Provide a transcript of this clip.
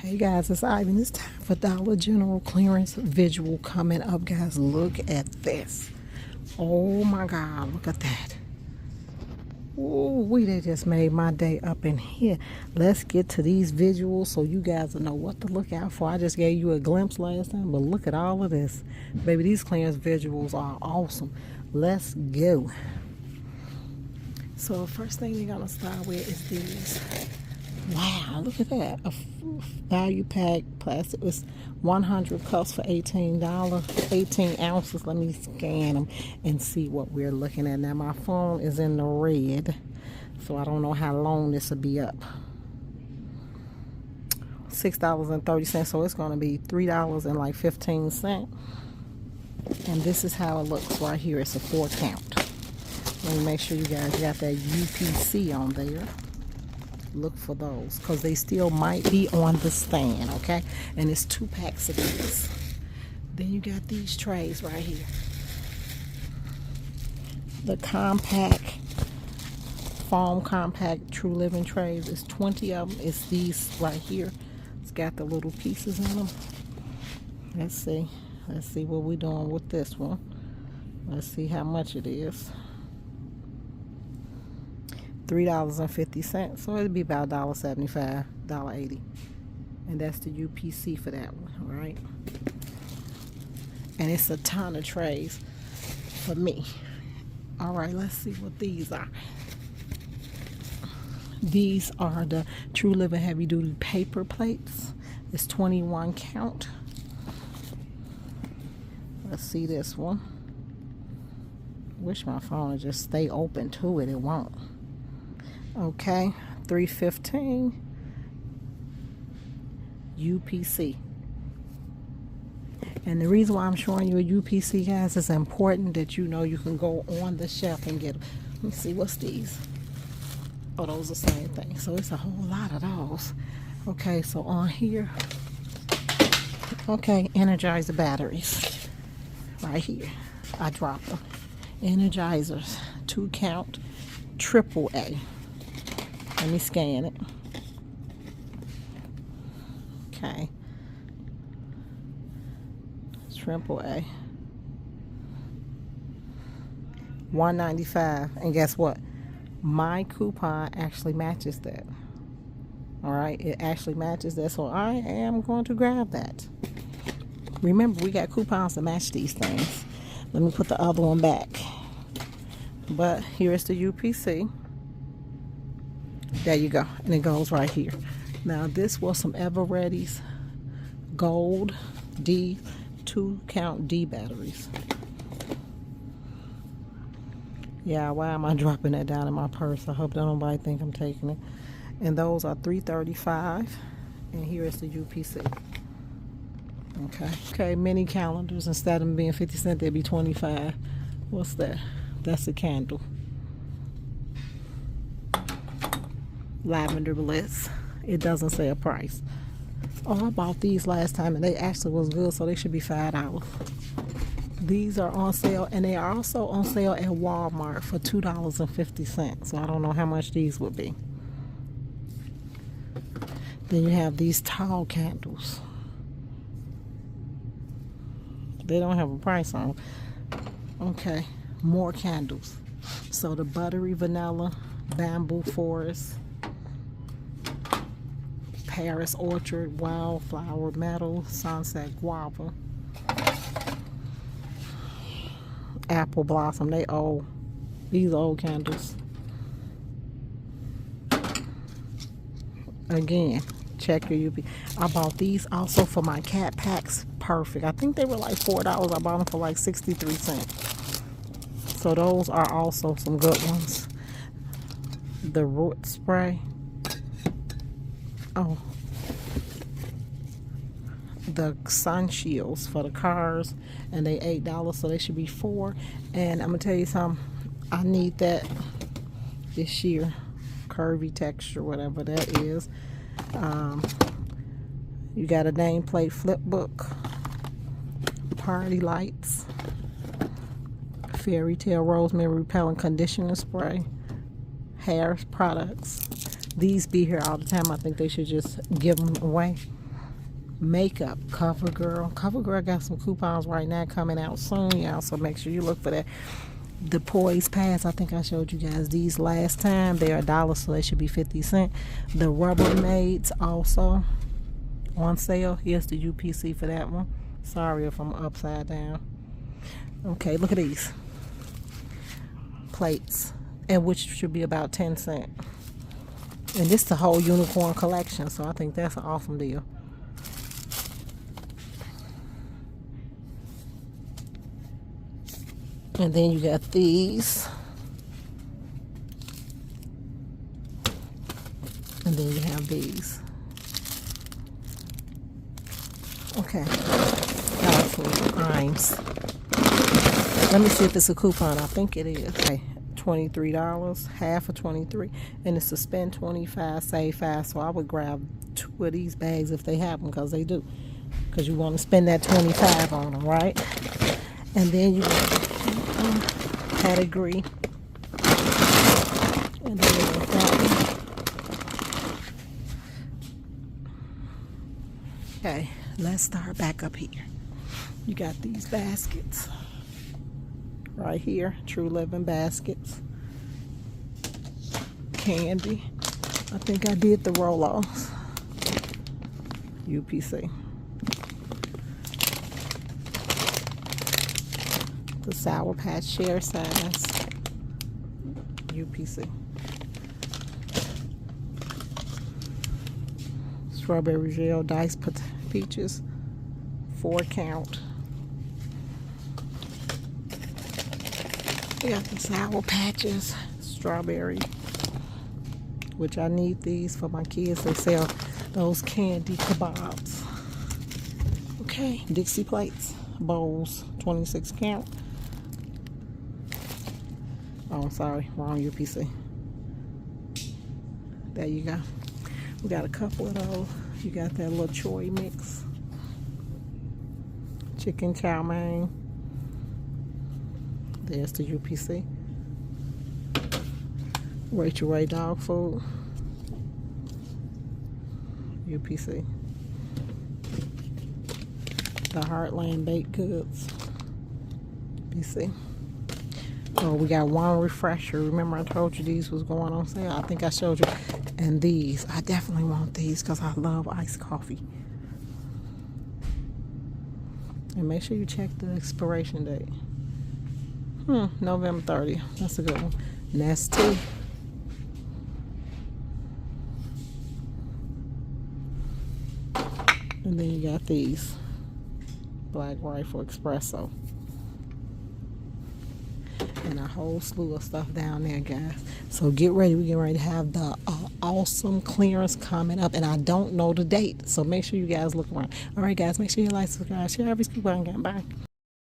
Hey guys, it's Ivan. It's time for Dollar General clearance visual coming up, guys. Look at this. Oh my God, look at that. Ooh, they just made my day up in here. Let's get to these visuals so you guys will know what to look out for. I just gave you a glimpse last time, but look at all of this. Baby, these clearance visuals are awesome. Let's go. So first thing they're gonna start with is these. Wow, look at that. A value pack plastic. It's 100 cups for $18. 18 ounces. Let me scan them and see what we're looking at. Now my phone is in the red, so I don't know how long this will be up. $6.30, so it's going to be $3.15. And this is how it looks right here. It's a 4 count. Let me make sure you guys got that UPC on there. Look for those because they still might be on the stand, okay? And it's 2 packs of these. Then you got these trays right here. The compact, foam compact True Living trays. It's 20 of them. It's these right here. It's got the little pieces in them. Let's see what we're doing with this one. Let's see how much it is. $3.50, so it'd be about $1.75, $1.80, and that's the UPC for that one. All right, and it's a ton of trays for me. All right, let's see what these are. These are the True Living heavy duty paper plates. It's 21 count. Let's see this one. Wish my phone would just stay open to it. It won't. Okay, $3.15 UPC. And the reason why I'm showing you a UPC, guys, is important that you know you can go on the shelf and get them. Let me see, what's these? Oh, those are the same thing. So it's a whole lot of those. Okay, so on here, okay, Energizer batteries. Right here, I dropped them. Energizers, 2 count, AAA. Let me scan it. Okay. AAA. $1.95. And guess what? My coupon actually matches that. Alright, it actually matches that. So I am going to grab that. Remember, we got coupons to match these things. Let me put the other one back. But here's the UPC. There you go, and it goes right here. Now this was some Eveready's gold D 2 count D batteries. Yeah, why am I dropping that down in my purse? I hope that nobody think I'm taking it. And those are $3.35, and here is the UPC. Okay, mini calendars. Instead of them being 50 cents, they'd be 25. What's that? That's a candle. Lavender Bliss. It doesn't say a price. Oh, I bought these last time and they actually was good, so they should be $5. These are on sale, and they are also on sale at Walmart for $2.50. So I don't know how much these would be. Then you have these tall candles. They don't have a price on them. Okay, more candles. So the buttery vanilla, bamboo forest, Paris Orchard, Wildflower Meadow, Sunset Guava, Apple Blossom. They old. These old candles. Again, check your UP. I bought these also for my cat packs. Perfect. I think they were like $4. I bought them for like 63 cents. So those are also some good ones. The root spray. Oh, the sun shields for the cars, and they $8, so they should be $4. And I'm gonna tell you something, I need that this year. Curvy texture, whatever that is. You got a nameplate flip book, party lights, fairy tale rosemary repellent conditioner spray, hair products. These be here all the time. I think they should just give them away. Makeup, CoverGirl got some coupons right now coming out soon, y'all, so make sure you look for that. The Poise pads, I think I showed you guys these last time. They're $1, so they should be 50 cents. The Rubbermaids also on sale. Here's the UPC for that one. Sorry if I'm upside down. Okay, look at these plates, and which should be about 10 cents. And this is the whole unicorn collection, so I think that's an awesome deal. And then you got these. And then you have these. Okay. Irons. Let me see if it's a coupon. I think it is. Okay. $23, half of 23, and it's to spend 25, save 5. So I would grab 2 of these bags if they have them, because they do. Because you want to spend that 25 on them, right? And then you pedigree, and then that one. Okay, let's start back up here. You got these baskets right here, True Living baskets. Candy. I think I did the roll-offs. UPC. The Sour Patch share size. UPC. Strawberry gel diced peaches. 4 count. We got the Sour Patches, strawberry, which I need these for my kids. They sell those candy kebabs. Okay, Dixie plates, bowls, 26 count. Oh, I'm sorry, wrong UPC. There you go. We got a couple of those. You got that little choy mix, chicken chow mein. There's the UPC. Rachel Ray dog food. UPC. The Heartland baked goods. UPC. Oh, we got one refresher. Remember I told you these was going on sale? I think I showed you. And these, I definitely want these because I love iced coffee. And make sure you check the expiration date. November 30th. That's a good one. Nestle. And then you got these. Black Rifle Espresso. And a whole slew of stuff down there, guys. So get ready. We're getting ready to have the awesome clearance coming up. And I don't know the date. So make sure you guys look around. All right, guys. Make sure you like, subscribe, share every scoop. Bye.